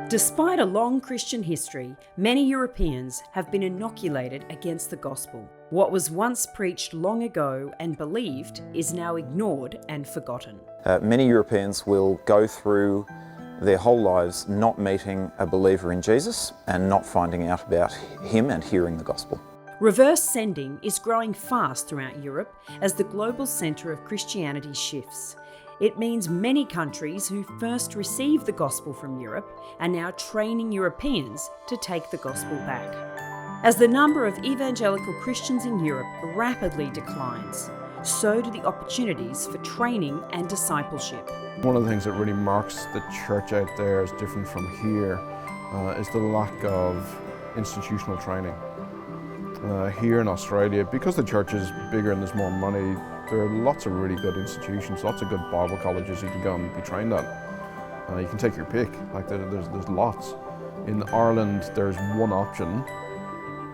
Despite a long Christian history, many Europeans have been inoculated against the gospel. What was once preached long ago and believed is now ignored and forgotten. Many Europeans will go through their whole lives not meeting a believer in Jesus and not finding out about him and hearing the gospel. Reverse sending is growing fast throughout Europe as the global centre of Christianity shifts. It means many countries who first received the gospel from Europe are now training Europeans to take the gospel back. As the number of evangelical Christians in Europe rapidly declines, so do the opportunities for training and discipleship. One of the things that really marks the church out there as different from here is the lack of institutional training. Here in Australia, because the church is bigger and there's more money, there are lots of really good institutions, lots of good Bible colleges you can go and be trained at. You can take your pick, like there's lots. In Ireland there's one option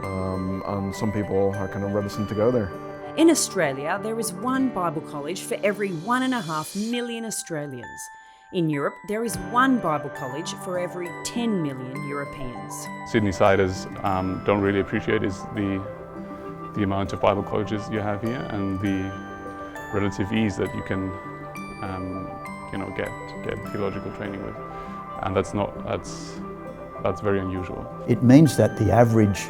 and some people are kind of reticent to go there. In Australia there is one Bible college for every 1.5 million Australians. In Europe there is one Bible college for every 10 million Europeans. Sydney-siders don't really appreciate is the amount of Bible colleges you have here and the relative ease that you can get theological training with, and that's very unusual. It means that the average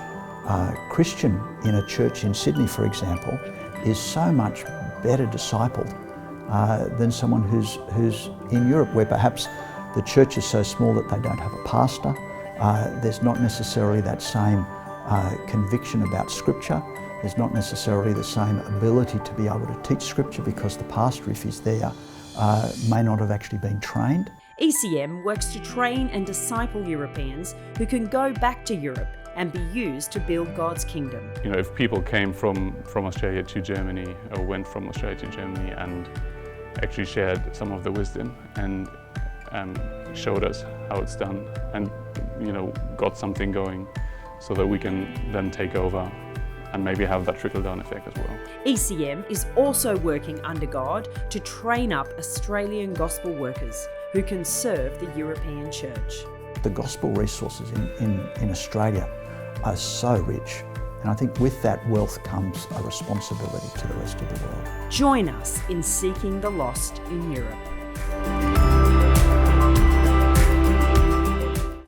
Christian in a church in Sydney, for example, is so much better discipled than someone who's in Europe, where perhaps the church is so small that they don't have a pastor. There's not necessarily that same conviction about Scripture. There's not necessarily the same ability to be able to teach Scripture because the pastor, if he's there, may not have actually been trained. ECM works to train and disciple Europeans who can go back to Europe and be used to build God's kingdom. You know, if people came from Australia to Germany or went from Australia to Germany and actually shared some of the wisdom and showed us how it's done and got something going so that we can then take over and maybe have that trickle-down effect as well. ECM is also working under God to train up Australian gospel workers who can serve the European church. The gospel resources in Australia are so rich, and I think with that wealth comes a responsibility to the rest of the world. Join us in seeking the lost in Europe.